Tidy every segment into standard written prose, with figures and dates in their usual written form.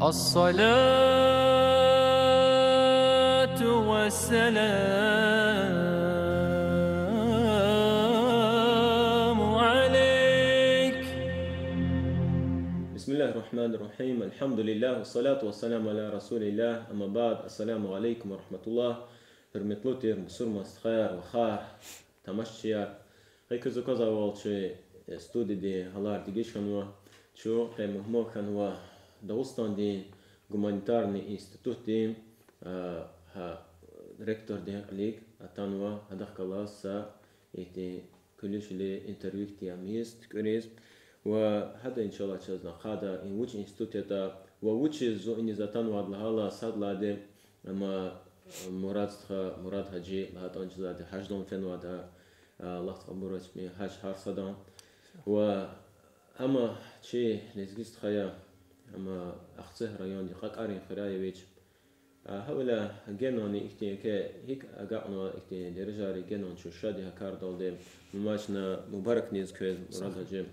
الصلاة والسلام عليك. بسم الله الرحمن الرحيم. الحمد لله والصلاة والسلام على رسول الله. أما بعد، السلام عليكم ورحمة الله. Hürmetli musurmas khair ve khar tamashchiya qaykuzu kazawal che studi de halar digishkanwa chu qaymuhmo kanwa Dagustan de гуманитарный институт de ректор de alik atanwa hadakala sa ete kulishli interview tiamiz tkuriz وهذا إن شاء الله تشزنا هذا إن وش إنستيتوت هذا ووش زو إني زتان وادل هلا صاد لادي أما مراد هجي هذا أنجز هذا حجدون فين وهذا الله تقبل اسمه حج حار صدام وأما شيء لزجست خيا أما أخته ريان دقيق أرين خرايا بيج هؤلاء جنوني إختي هيك أجانا إختي درجة جنون شو شادي هكار دولدي ماشنا مبارك نيز كويز مراد هجي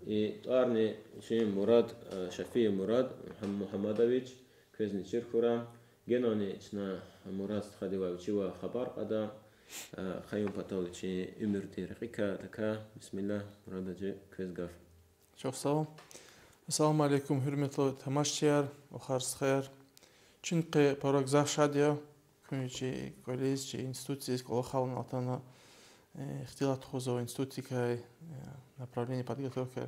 إتارني شيء مراد شفيع مراد محمدович كويزني شركورا جنوني إشنا مراد خديوا وشوا خبر قدا خيوم بطولتي أمر ديرقيكا دكا بسم الله مراد جي كويز قاف شوف سلام السلام عليكم hürmetli тамашчылар охарс хайр чынкы порог захшадия күнчи коллеж институции колохалн атана ихтилат хозо институтикай направление подготовки.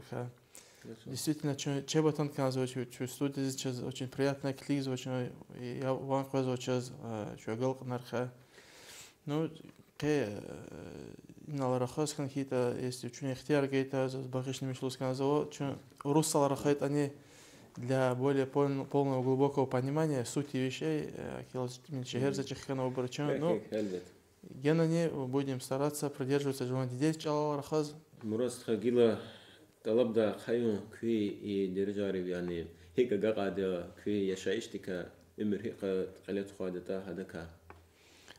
Действительно, чеботан казывать, что студия сейчас очень приятная, клиз очень, я вам казываю сейчас, что гал нарха. Ну, иналарахас какие-то, если ученые ихтияр какие-то, с бахишными шлусками казываю, что руссаларахает они для более полного глубокого понимания сути вещей, километров чехана обращен. Ну, генами будем стараться придерживаться желания детей, чаларахаз. مرست خجيلة طلب ده خيون كوي درجاري يعني هيك قاعد كوي يشايشتك امر هيك قلت خادته هذاك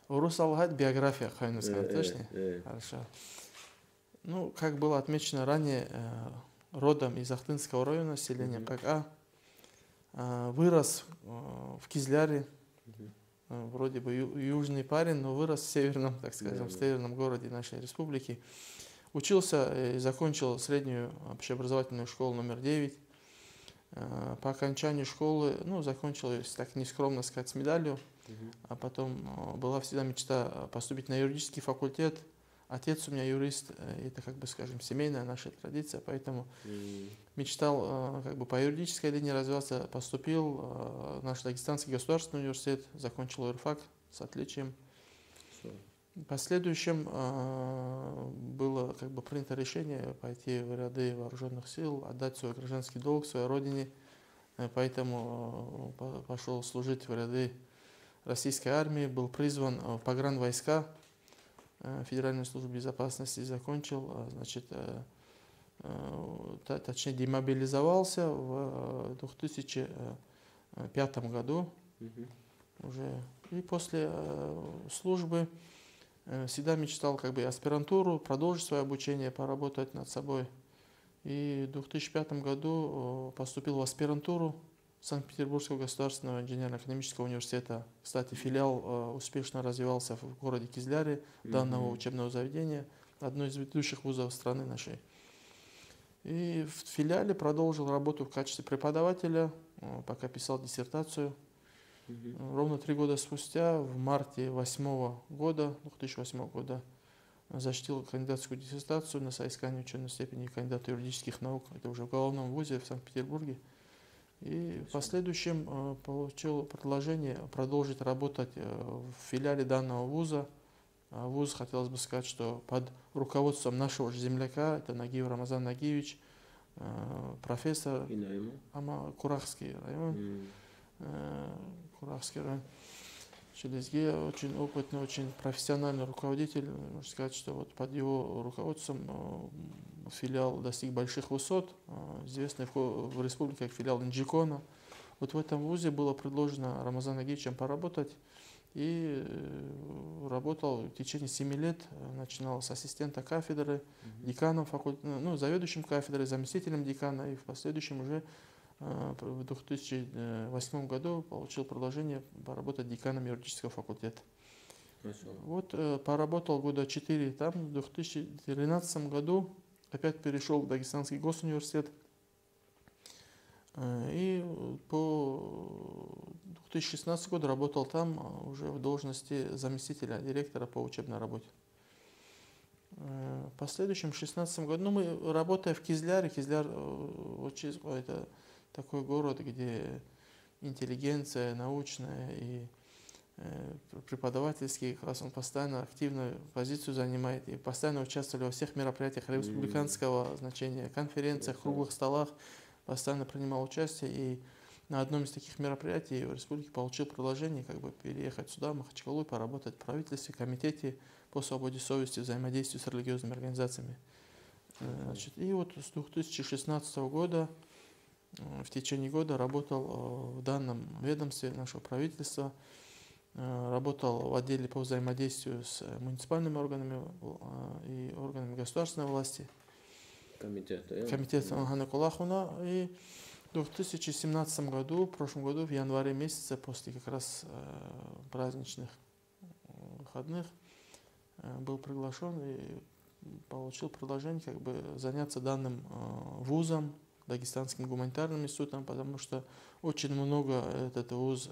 Урусал хат биография хайну сказать, точно? Хорошо. Ну, как было отмечено ранее, родом из Ахтынского района, селения ККА, вырос в Кизляре, вроде бы южный парень, но вырос в северном, так скажем, в северном городе нашей республики. Учился и закончил среднюю общеобразовательную школу номер 9. По окончанию школы, ну, закончил, если так нескромно сказать, с медалью. А потом была всегда мечта поступить на юридический факультет. Отец у меня юрист, это, как бы, скажем, семейная наша традиция, поэтому мечтал как бы по юридической линии развиваться. Поступил в наш Дагестанский государственный университет, закончил юрфак с отличием. В последующем было как бы принято решение пойти в ряды вооруженных сил, отдать свой гражданский долг своей родине, поэтому пошел служить в ряды российской армии, был призван в погранвойска Федеральной службы безопасности, закончил, значит, точнее демобилизовался в 2005 году уже, и после службы всегда мечтал как бы аспирантуру, продолжить свое обучение, поработать над собой. И в 2005 году поступил в аспирантуру Санкт-Петербургского государственного инженерно-экономического университета. Кстати, филиал успешно развивался в городе Кизляре данного учебного заведения, одно из ведущих вузов страны нашей. И в филиале продолжил работу в качестве преподавателя, пока писал диссертацию. Ровно 3 года спустя, в марте 2008 года, защитил кандидатскую диссертацию на соискание ученой степени кандидата юридических наук. Это уже в головном вузе в Санкт-Петербурге. И в последующем получил предложение продолжить работать в филиале данного вуза. Вуз, хотелось бы сказать, что под руководством нашего же земляка, это Нагиев Рамазан Нагиевич, профессор Курахский район. Курахский район. Челезге очень опытный, очень профессиональный руководитель. Можно сказать, что вот под его руководством филиал достиг больших высот, известный в республике как филиал Инджикона. Вот в этом вузе было предложено Рамазану Нагиевичем поработать. И работал в течение 7 лет, начинал с ассистента кафедры, деканом факультета, ну, заведующим кафедрой, заместителем декана, и в последующем уже в 2008 году получил предложение поработать деканом юридического факультета. Вот поработал года 4 там, в 2013 году опять перешел в Дагестанский госуниверситет. И по 2016 году работал там уже в должности заместителя директора по учебной работе. В последующем, в 2016 году, мы работая в Кизляре, Кизляр это такой город, где интеллигенция научная и преподавательский класс, он постоянно активную позицию занимает и постоянно участвовали во всех мероприятиях республиканского значения, конференциях, круглых столах, постоянно принимал участие. И на одном из таких мероприятий в республике получил предложение переехать сюда, в Махачкалу, поработать в правительстве, комитете по свободе совести, взаимодействию с религиозными организациями. И вот с 2016 года в течение года работал в данном ведомстве нашего правительства, работал в отделе по взаимодействию с муниципальными органами и органами государственной власти. Комитет Ганакулахуна. И в 2017 году, в прошлом году, в январе месяце, после как раз праздничных выходных, был приглашен и получил предложение заняться данным вузом, Дагестанским гуманитарным институтом, потому что очень много этот вуз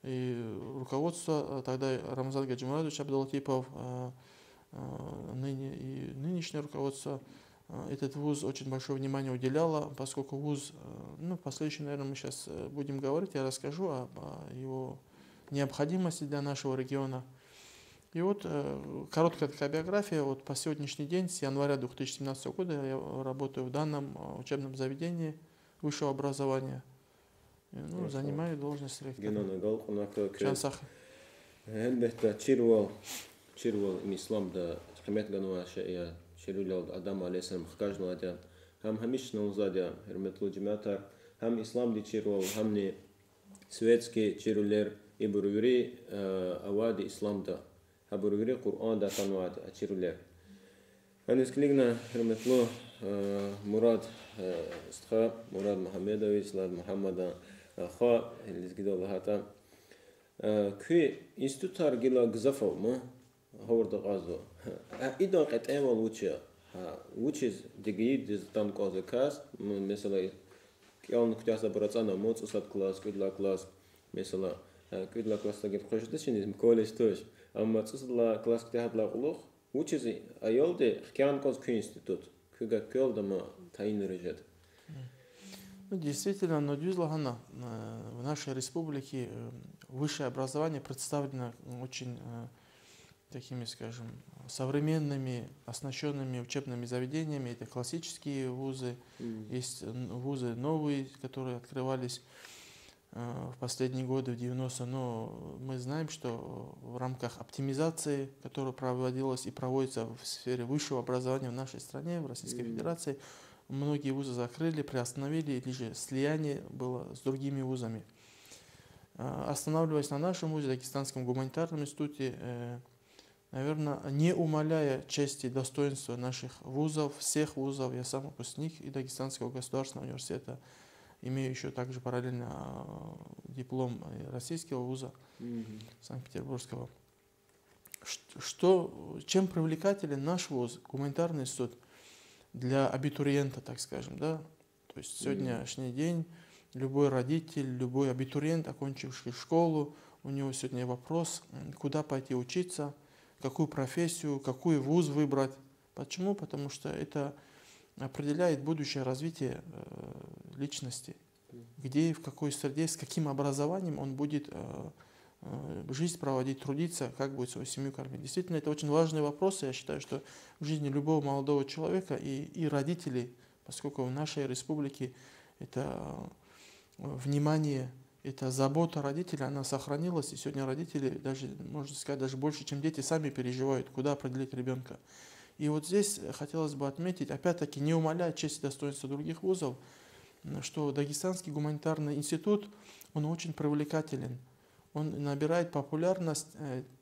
и руководство, тогда Рамзан Гаджимурадович Абдулатипов, нынешнее руководство, этот вуз очень большое внимание уделяло, поскольку вуз, в последующем, наверное, мы сейчас будем говорить, я расскажу о его необходимости для нашего региона. И вот короткая такая биография. Вот по сегодняшний день, с января 2017 года, я работаю в данном учебном заведении высшего образования. Занимаю должность ректора. Чирулил Адам алейсалам хкажнуадя, хам хамишнул задя, херметлу джиматар, хам ислам ди чирул, хамни светский чирулер и бурури авади исламда, а бурури Кур'ан да тануад а чирулер. Анисклигна херметлу Мурад Стха, Мурад Мухаммедович, Лад Мухаммада Ха, лизгидол хата. Кви институтар гила гзафал ма, хаварда газо. إذا قد أمل which is degree is done cause a class مثلا كأن كتاسة براتنا موت أصلا class كذا class مثلا كذا class تجيب خوش تشيني مكولش توش أما تصل class كتاب لا قلوخ which is أيول ده كأن cause كي институт كذا كل دم تعين رجال. Действительно, в нашей республике высшее образование представлено очень такими, скажем, современными, оснащенными учебными заведениями. Это классические вузы, есть вузы новые, которые открывались в последние годы, в 90-е. Но мы знаем, что в рамках оптимизации, которая проводилась и проводится в сфере высшего образования в нашей стране, в Российской Федерации, многие вузы закрыли, приостановили, или же слияние было с другими вузами. Останавливаясь на нашем вузе, Дагестанском гуманитарном институте, наверное, не умаляя чести и достоинства наших вузов, всех вузов, я сам выпускник и Дагестанского государственного университета, имею еще также параллельно диплом российского вуза, Санкт-Петербургского. Чем привлекателен наш вуз, гуманитарный институт, для абитуриента, так скажем, да? То есть сегодняшний день любой родитель, любой абитуриент, окончивший школу, у него сегодня вопрос, куда пойти учиться, какую профессию, какой вуз выбрать. Почему? Потому что это определяет будущее развитие личности. Где, в какой среде, с каким образованием он будет жизнь проводить, трудиться, как будет свою семью кормить. Действительно, это очень важный вопрос. Я считаю, что в жизни любого молодого человека и родителей, поскольку в нашей республике это внимание, эта забота родителей, она сохранилась, и сегодня родители, даже, можно сказать, даже больше, чем дети, сами переживают, куда определить ребенка. И вот здесь хотелось бы отметить, опять-таки, не умаляя честь и достоинства других вузов, что Дагестанский гуманитарный институт, он очень привлекателен. Он набирает популярность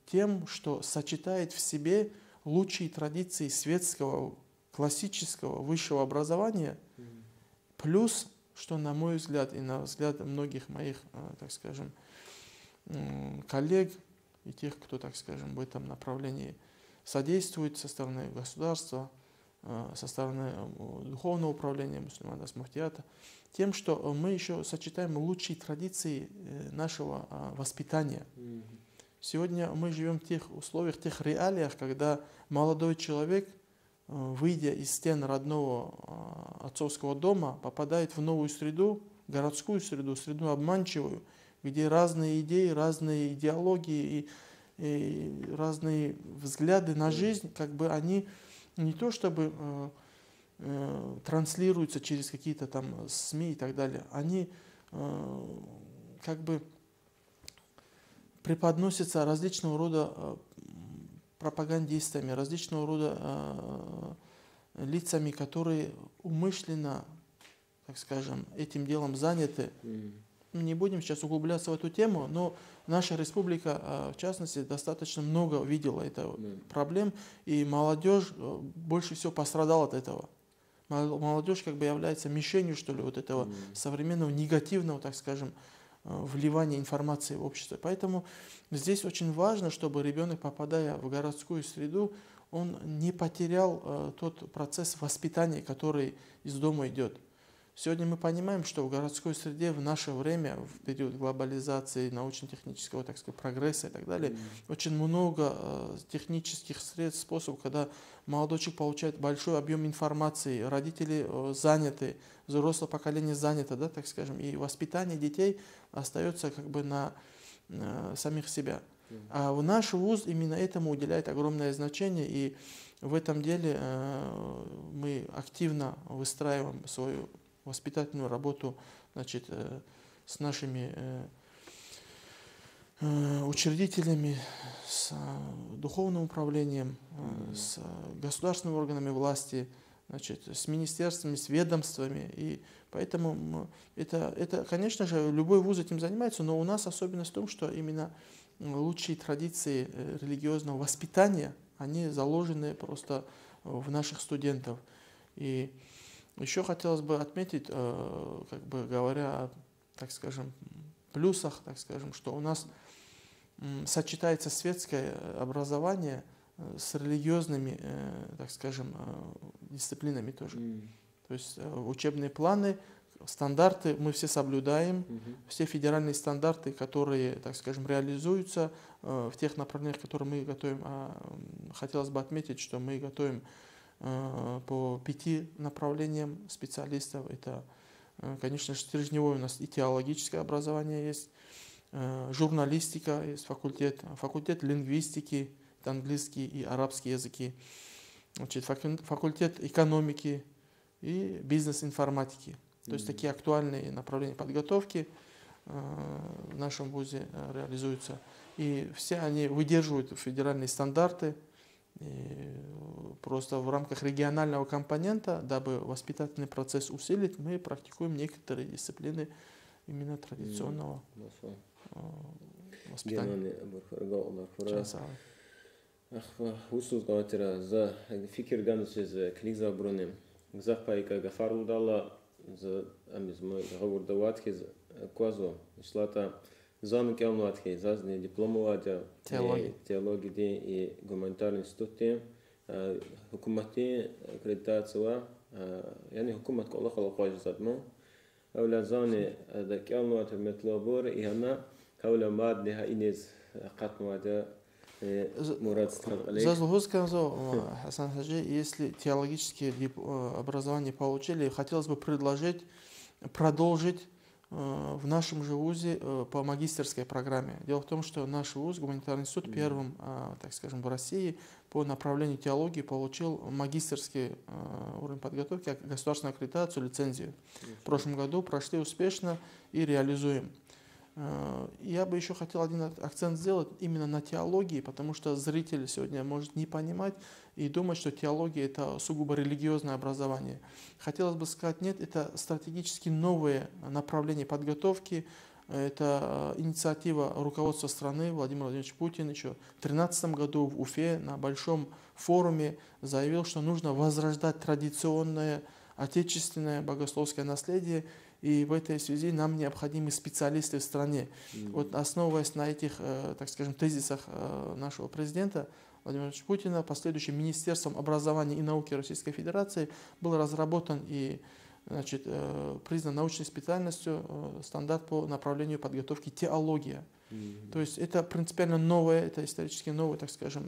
тем, что сочетает в себе лучшие традиции светского, классического, высшего образования, плюс что, на мой взгляд, и на взгляд многих моих, так скажем, коллег и тех, кто, так скажем, в этом направлении содействует со стороны государства, со стороны духовного управления Муслиманас Муфтията, тем, что мы еще сочетаем лучшие традиции нашего воспитания. Сегодня мы живем в тех условиях, тех реалиях, когда молодой человек, выйдя из стен родного отцовского дома, попадает в новую среду, городскую среду, среду обманчивую, где разные идеи, разные идеологии и разные взгляды на жизнь, как бы они не то чтобы транслируются через какие-то там СМИ и так далее, они как бы преподносятся различного рода пропагандистами, различного рода лицами, которые умышленно, так скажем, этим делом заняты. Не будем сейчас углубляться в эту тему, но наша республика, в частности, достаточно много видела этого проблем, и молодежь больше всего пострадала от этого. Молодежь как бы является мишенью, что ли, вот этого современного негативного, так скажем, вливания информации в общество. Поэтому здесь очень важно, чтобы ребенок, попадая в городскую среду, он не потерял тот процесс воспитания, который из дома идет. Сегодня мы понимаем, что в городской среде в наше время, в период глобализации, научно-технического, так сказать, прогресса и так далее, очень много технических средств, способов, когда молодой человек получает большой объем информации, родители заняты, взрослое поколение занято, да, так скажем, и воспитание детей остается как бы на самих себя. А в наш вуз именно этому уделяет огромное значение, и в этом деле мы активно выстраиваем свою воспитательную работу, значит, с нашими учредителями, с духовным управлением, с государственными органами власти, значит, с министерствами, с ведомствами. И поэтому это, конечно же, любой вуз этим занимается, но у нас особенность в том, что именно лучшие традиции религиозного воспитания, они заложены просто в наших студентов. И еще хотелось бы отметить, как бы говоря о, так скажем, плюсах, так скажем, что у нас сочетается светское образование с религиозными, так скажем, дисциплинами тоже. То есть учебные планы, стандарты мы все соблюдаем, все федеральные стандарты, которые, так скажем, реализуются в тех направлениях, которые мы готовим. Хотелось бы отметить, что мы готовим по 5 направлениям специалистов. Это, конечно же, стержневое у нас и теологическое образование есть, журналистика есть, факультет лингвистики, это английский и арабский языки, значит, факультет экономики и бизнес-информатики. То есть такие актуальные направления подготовки в нашем вузе реализуются. И все они выдерживают федеральные стандарты. И просто в рамках регионального компонента, дабы воспитательный процесс усилить, мы практикуем некоторые дисциплины именно традиционного воспитания. Зам келнуатхи зазни дипломоватя теологии и гуманитарный институты хукумати аккредитация يعني حكومة كل خلق واجزات مو أولا زاني هذا келнуатя метлобор и она كولا ماد لها إنيز قطنواتا Мурат сказал. Зазлугуз сказал, Хасан Хаджи, если теологические образования получили, хотелось бы продолжить в нашем же вузе по магистерской программе. Дело в том, что наш вуз, гуманитарный институт, первым, так скажем, в России по направлению теологии получил магистерский уровень подготовки, государственную аккредитацию, лицензию. В прошлом году прошли успешно и реализуем. Я бы еще хотел один акцент сделать именно на теологии, потому что зритель сегодня может не понимать и думать, что теология – это сугубо религиозное образование. Хотелось бы сказать, нет, это стратегически новое направление подготовки, это инициатива руководства страны Владимир Владимирович Путин еще в 2013 году в Уфе на большом форуме заявил, что нужно возрождать традиционное отечественное богословское наследие. и в этой связи нам необходимы специалисты в стране. Вот основываясь на этих, так скажем, тезисах нашего президента Владимира Владимировича Путина, последующим Министерством образования и науки Российской Федерации был разработан и признан научной специальностью стандарт по направлению подготовки теология. То есть это принципиально новое, это исторически новое, так скажем,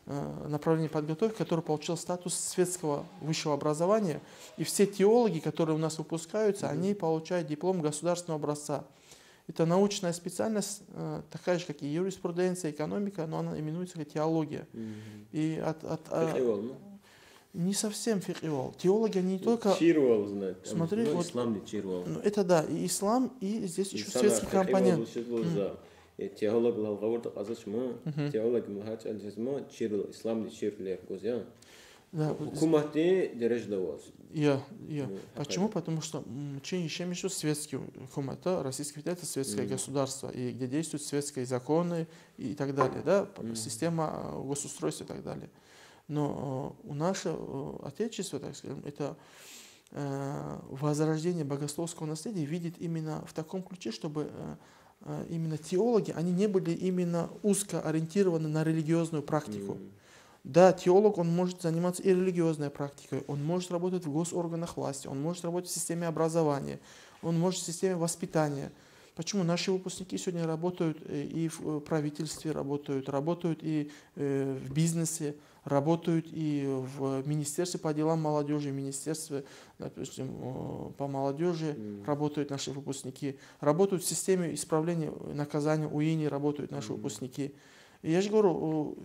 направление подготовки, которое получило статус светского высшего образования. И все теологи, которые у нас выпускаются, они получают диплом государственного образца. Это научная специальность, такая же, как и юриспруденция, экономика, но она именуется как теология. И не совсем фикх-ивал. Теологи они не только... Чирвал знает. Смотри, вот, ислам не чирвал. Это да, и ислам, и здесь еще светский компонент. Теологлар говорят, теологи мухач аль-джазма чирвал, ислам не чирвал, гозя. Хукуматы дереждавас. Почему? Потому что чем еще светский хукумат, Российская Федерация светское государство, и где действуют светские законы и так далее, да, система госустройства и так далее. Но у нашего отечества, так скажем, это возрождение богословского наследия видит именно в таком ключе, чтобы именно теологи, они не были именно узко ориентированы на религиозную практику. Да, теолог, он может заниматься и религиозной практикой, он может работать в госорганах власти, он может работать в системе образования, он может в системе воспитания. Почему наши выпускники сегодня работают и в правительстве, работают и в бизнесе, работают и в Министерстве по делам молодежи, в Министерстве, допустим, по молодежи работают наши выпускники, работают в системе исправления наказания УИНИ, работают наши выпускники. И я же говорю,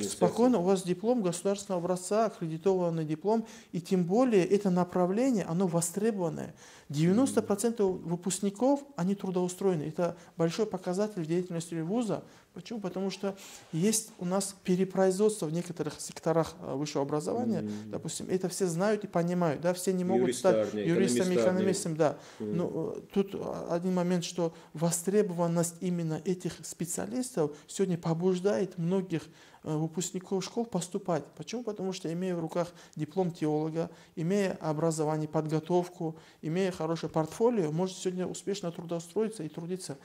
спокойно, у вас диплом государственного образца, аккредитованный диплом, и тем более это направление, оно востребованное. 90% выпускников, они трудоустроены. Это большой показатель в деятельности вуза. Почему? Потому что есть у нас перепроизводство в некоторых секторах высшего образования. Допустим, это все знают и понимают. Да? Все не могут стать юристами, экономистами. Да. Но тут один момент, что востребованность именно этих специалистов сегодня побуждает многих выпускников школ поступать. Почему? Потому что, имея в руках диплом теолога, имея образование, подготовку, имея хорошее портфолио, может сегодня успешно трудоустроиться и трудиться.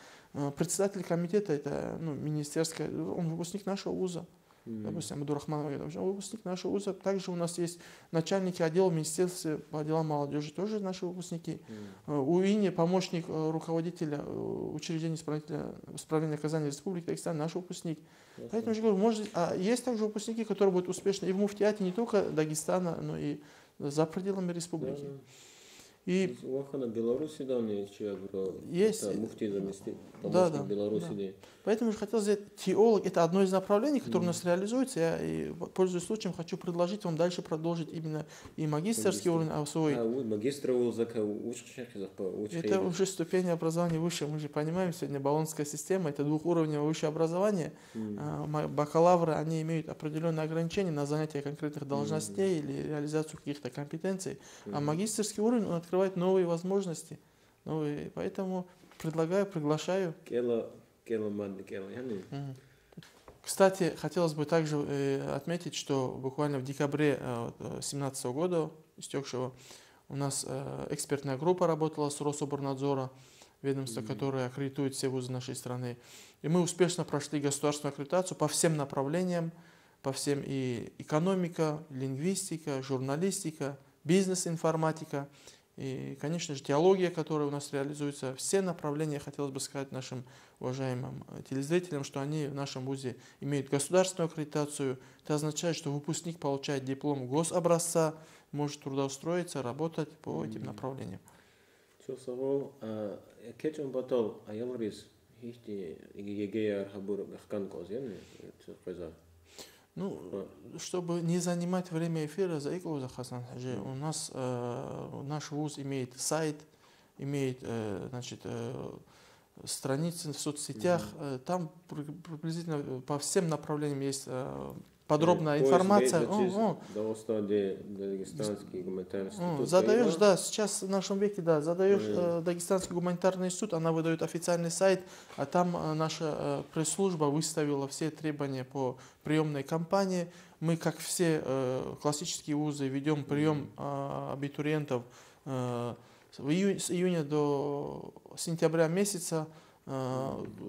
Председатель комитета, это министерское, он выпускник нашего вуза. Допустим, Абдурахман, он выпускник нашего вуза. Также у нас есть начальники отдела Министерства по делам молодежи, тоже наши выпускники. УИНИ, помощник руководителя учреждения исправления наказания Республики Дагестан, наш выпускник. Поэтому я говорю, есть также выпускники, которые будут успешны и в муфтиате не только Дагестана, но и за пределами республики. И Беларуси, да, есть муфти заместитель, помощник Беларуси. Да. Поэтому я хотел сказать, теолог это одно из направлений, которое у нас реализуется. Я, пользуясь случаем, хочу предложить вам дальше продолжить именно и магистерский уровень, свой. Это уже ступень образования выше. Мы же понимаем, сегодня баллонская система, это двухуровневое высшее образование. Бакалавры, они имеют определенные ограничения на занятие конкретных должностей или реализацию каких-то компетенций. А магистерский уровень, он открывает новые возможности. Поэтому предлагаю, приглашаю. Кстати, хотелось бы также отметить, что буквально в декабре 2017 года, истекшего, у нас экспертная группа работала с Рособорнадзора, ведомство, которое аккредитует все вузы нашей страны. И мы успешно прошли государственную аккредитацию по всем направлениям, по всем и экономика, лингвистика, журналистика, бизнес-информатика. И, конечно же, теология, которая у нас реализуется, все направления, хотелось бы сказать нашим уважаемым телезрителям, что они в нашем вузе имеют государственную аккредитацию. Это означает, что выпускник получает диплом гособразца, может трудоустроиться, работать по этим направлениям. Чтобы не занимать время эфира, у нас наш вуз имеет сайт, имеет страницы в соцсетях, там приблизительно по всем направлениям есть подробная информация. Задаешь, да, сейчас в нашем веке, да, задаешь Дагестанский гуманитарный институт, она выдает официальный сайт, а там наша пресс-служба выставила все требования по приемной кампании. Мы, как все классические вузы, ведем прием абитуриентов с июня до сентября месяца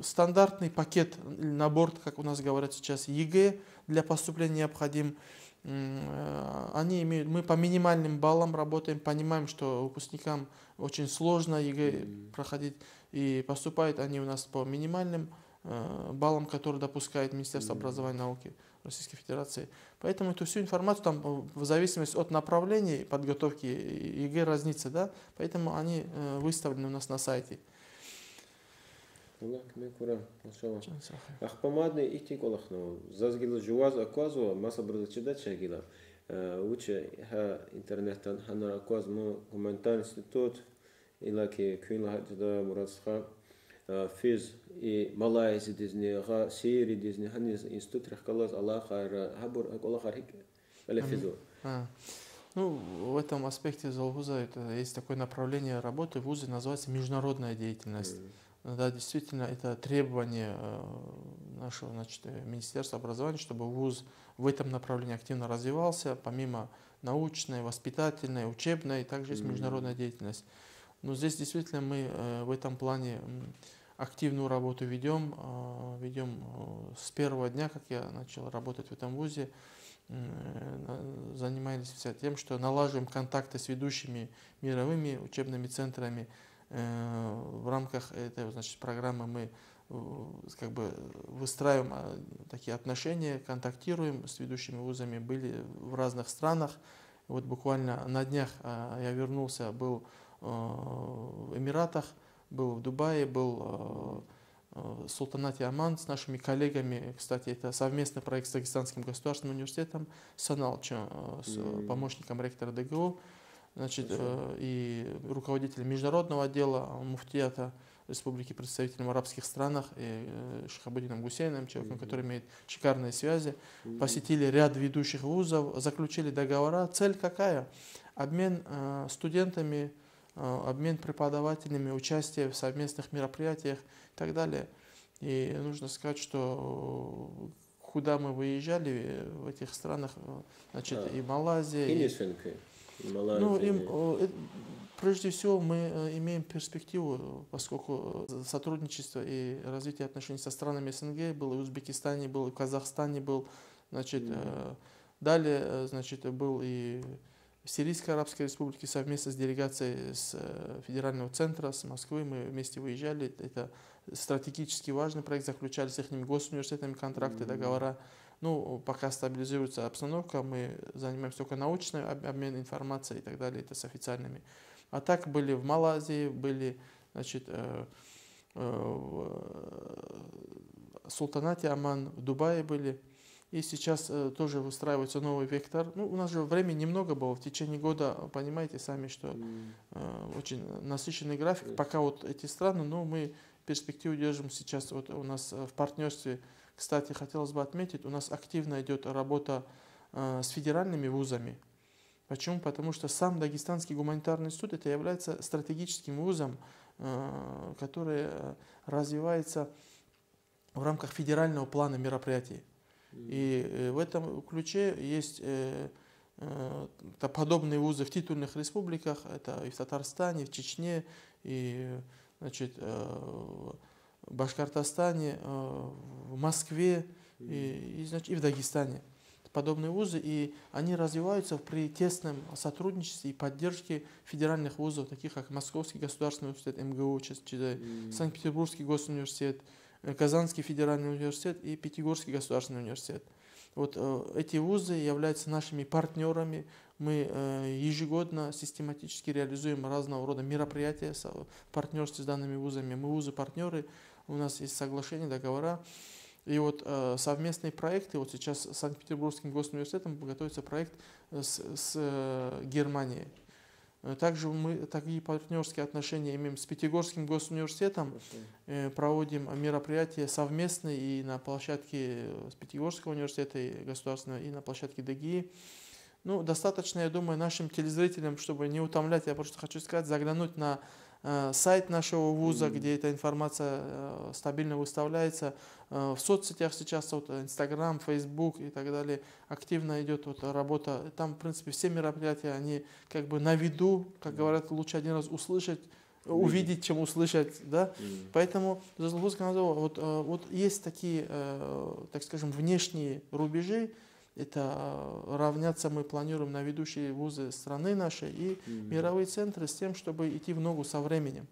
стандартный пакет, набор, как у нас говорят сейчас, ЕГЭ для поступления необходим. Мы по минимальным баллам работаем, понимаем, что выпускникам очень сложно ЕГЭ проходить, и поступают они у нас по минимальным баллам, которые допускает Министерство образования и науки Российской Федерации. Поэтому эту всю информацию там в зависимости от направления подготовки ЕГЭ разнится, да? Поэтому они выставлены у нас на сайте. Ахпамадный ихтик олахну. Зазгила жуаз аквазу масабразачида чагила. Уче интернеттан ханар акваз му гуманитарный институт илаки квинла хаджда мурасха физ и Малайзи дизни га сири дизни ханис институт рахкалас аллахар хабур аллахар хик алефизу. Ну, в этом аспекте Залгуза есть такое направление работы в вузе, называется международная деятельность. Да, действительно, это требование нашего, значит, Министерства образования, чтобы вуз в этом направлении активно развивался, помимо научной, воспитательной, учебной, также есть международная деятельность. Но здесь действительно мы в этом плане активную работу ведем с первого дня, как я начал работать в этом вузе. Занимались тем, что налаживаем контакты с ведущими мировыми учебными центрами. В рамках этой, значит, программы мы как бы выстраиваем такие отношения, контактируем с ведущими вузами, были в разных странах. Вот буквально на днях я вернулся, был в Эмиратах, был в Дубае, был в Султанате Оман с нашими коллегами. Кстати, это совместный проект с Дагестанским государственным университетом, Саналчо, с помощником ректора ДГУ. Значит, и руководителем международного отдела муфтията Республики, представителем в арабских странах, и Шахабудином Гусейном, человеком, который имеет шикарные связи, посетили ряд ведущих вузов, заключили договора. Цель какая? Обмен студентами, обмен преподавателями, участие в совместных мероприятиях и так далее. И нужно сказать, что куда мы выезжали в этих странах, значит, и Малайзия, прежде всего мы имеем перспективу, поскольку сотрудничество и развитие отношений со странами СНГ было и в Узбекистане, был и в Казахстане, был, значит, далее, значит, был и в Сирийской Арабской Республике совместно с делегацией с федерального центра, с Москвы, мы вместе выезжали. Это стратегически важный проект, заключали с их госуниверситетами контракты, договора. Ну, пока стабилизируется обстановка, мы занимаемся только научным обменом информацией и так далее, это с официальными. А так были в Малайзии, были, значит, в Султанате Оман, в Дубае были. И сейчас тоже выстраивается новый вектор. Ну, у нас же времени немного было. В течение года, понимаете сами, что очень насыщенный график. Пока вот эти страны, но мы перспективу держим сейчас. Вот у нас в партнерстве, кстати, хотелось бы отметить, у нас активно идет работа с федеральными вузами. Почему? Потому что сам Дагестанский гуманитарный институт это является стратегическим вузом, который развивается в рамках федерального плана мероприятий. И в этом ключе есть подобные вузы в титульных республиках, это и в Татарстане, и в Чечне, и, значит, в Башкортостане, в Москве и в Дагестане. Подобные вузы, и они развиваются при тесном сотрудничестве и поддержке федеральных вузов, таких как Московский государственный университет, МГУ, Санкт-Петербургский госуниверситет, Казанский федеральный университет и Пятигорский государственный университет. Вот эти вузы являются нашими партнерами. Мы ежегодно систематически реализуем разного рода мероприятия в партнерстве с данными вузами. Мы вузы-партнеры, у нас есть соглашения, договора. И вот совместные проекты, вот сейчас с Санкт-Петербургским госуниверситетом готовится проект с Германией. Также мы такие партнерские отношения имеем с Пятигорским госуниверситетом, проводим мероприятия совместные и на площадке с Пятигорского университета и государственного, и на площадке ДГИ. Ну, достаточно, я думаю, нашим телезрителям, чтобы не утомлять, я просто хочу сказать, заглянуть на сайт нашего вуза, где эта информация стабильно выставляется. В соцсетях сейчас вот Инстаграм, Фейсбук и так далее активно идет вот работа. Там, в принципе, все мероприятия, они как бы на виду, как говорят, лучше один раз услышать, увидеть, чем услышать, да. Поэтому вот есть такие, так скажем, внешние рубежи. Это равняться мы планируем на ведущие вузы страны нашей и мировые центры с тем, чтобы идти в ногу со временем.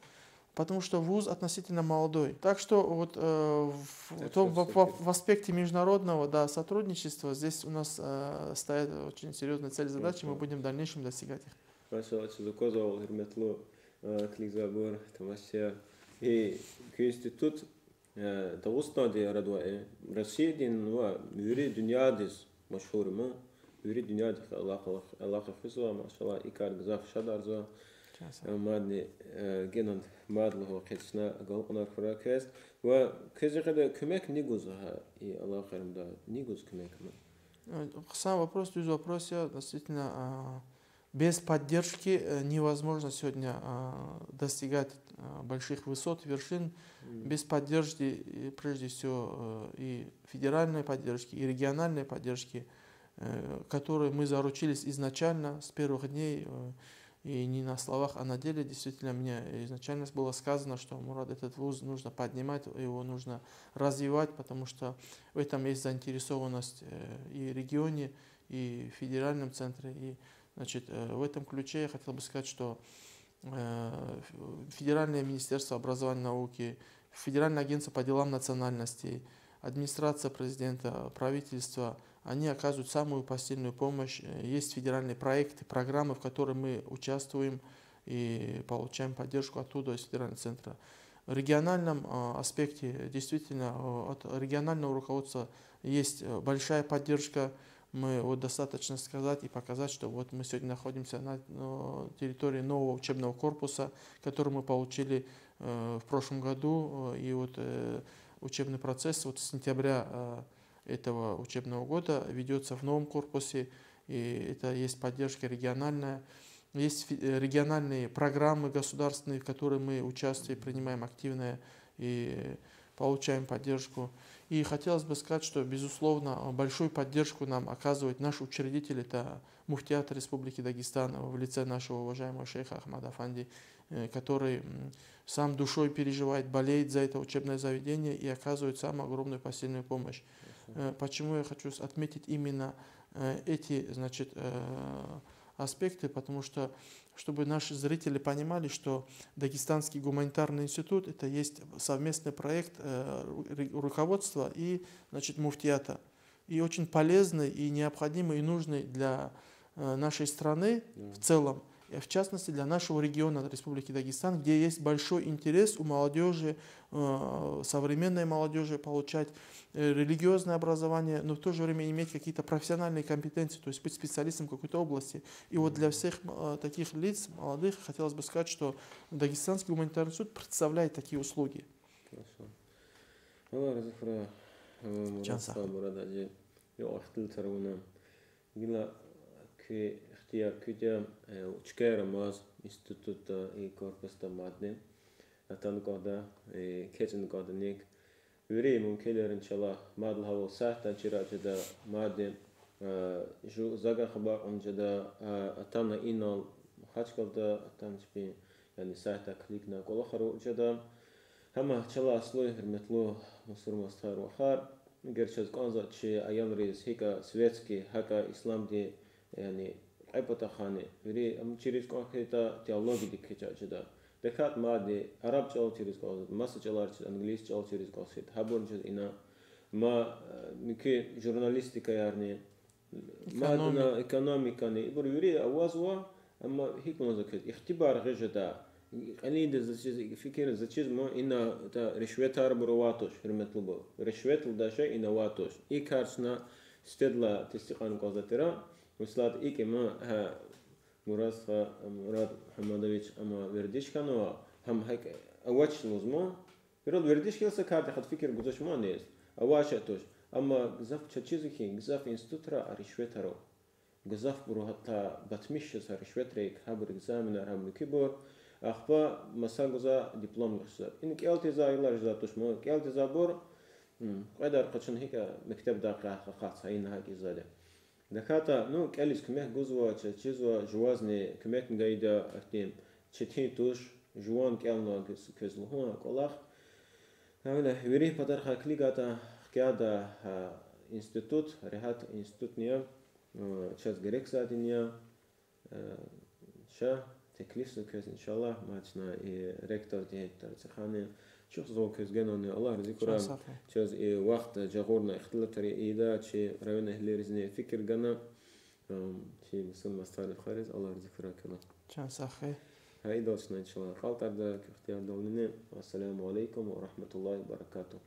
Потому что вуз относительно молодой. Так что вот в аспекте международного сотрудничества здесь у нас стоят очень серьезные цели, задачи, мы будем в дальнейшем достигать их. Институт مشهور ما يريد دنيا علاقة خصوصا ما شاء الله إيكار جزاف شادر زا مادني جنان ماد له قصنا قلنا فراكست وكذا كذا كمك نيجوزها الله خير مدا نيجوز كمك Сам вопрос, то есть вопрос, действительно, без поддержки невозможно сегодня достигать больших высот, вершин. Без поддержки, прежде всего, и федеральной поддержки, и региональной поддержки, которой мы заручились изначально, с первых дней, и не на словах, а на деле. Действительно, мне изначально было сказано, что, Мурад, этот вуз нужно поднимать, его нужно развивать, потому что в этом есть заинтересованность и в регионе, и в федеральном центре. И, значит, в этом ключе я хотел бы сказать, что Федеральное министерство образования и науки, Федеральное агентство по делам национальностей, администрация президента, правительство, они оказывают самую посильную помощь. Есть федеральные проекты, программы, в которых мы участвуем и получаем поддержку оттуда, из федерального центра. В региональном аспекте действительно от регионального руководства есть большая поддержка. Мы вот достаточно сказать и показать, что вот мы сегодня находимся на территории нового учебного корпуса, который мы получили в прошлом году. И вот учебный процесс вот с сентября этого учебного года ведется в новом корпусе. И это есть поддержка региональная. Есть региональные программы государственные, в которых мы участвуем, принимаем активное и получаем поддержку. И хотелось бы сказать, что, безусловно, большую поддержку нам оказывает наш учредитель, это муфтиат Республики Дагестан в лице нашего уважаемого шейха Ахмада Афанди, который сам душой переживает, болеет за это учебное заведение и оказывает самую огромную посильную помощь. Почему я хочу отметить именно эти, значит, аспекты, потому что, чтобы наши зрители понимали, что Дагестанский гуманитарный институт — это есть совместный проект руководства и, значит, муфтиата. И очень полезный, и необходимый, и нужный для нашей страны в целом, и в частности для нашего региона Республики Дагестан, где есть большой интерес у молодежи, современной молодежи получать религиозное образование, но в то же время иметь какие-то профессиональные компетенции, то есть быть специалистом в какой-то области. И вот для всех таких лиц, молодых, хотелось бы сказать, что Дагестанский гуманитарный институт представляет такие услуги. Юрий мумкелер иншаллах мадл хавал сахтан чирачада мадин жу зага хаба онжада атана инал хачкалда атан чпи яни сахта кликна колахару жада хама чала слой херметло мусур мастар вахар герчаз конза чи аямриз хика светский хака исламди яни айпатахани юрий амчирис конхита теологии дикчачада Dekat madde Arap çalışırız kaldı, Masa çalışırız, İngiliz çalışırız kaldı. Habonca ina ma mümkün jurnalistika yani madde ekonomika ne bu yürü avazwa ama hiç konuşacak. İhtibar gecede Ali de fikir zaçiz mu ina ta rüşvetar buruvatoş hürmetli bu. Rüşvetli da şey ina vatoş. İlk karşına stedla testiqan kaldıra. Mesela ilk ma Мурад Хамадович ама вердишканова хам хайк авач лозмо пирол вердишкелса карта хат фикер гузашма нес аваша тош ама гзаф чачизики гзаф институтра аришветаро гзаф буру хатта батмиш саришветрейк хабр экзамена хам кибор أخبا مساجزا دبلوم غصب إنك ألتزا يلا جزا تشمو ألتزا بور قدر قشن هيك مكتب دقيقة خاصة هنا هاي زاده دكاتا نو كاليس كمية جزوة تشيزوا جوازني كمية مجيدة أختيم تشتين توش جوان كألنا كزلهون كلاخ هلا يوري بدر خاكليجاتا خيادا إنستيتوت رهات إنستيتوت نيا تشاز جريكسا دنيا شا تكليف سكز إن شاء الله ما تشنا ريكتور ديريكتور تخاني شوف زوج كز جنوني الله رزقنا تشاز وقت جاورنا اختلاط رئيدا تشي رأينا هليرزني فكر جنا تشي مسلم مستار الخارج الله رزقنا كنا كان صحيح هاي دوسنا إن شاء الله خالط عندك اختيار دولنا والسلام عليكم ورحمة الله وبركاته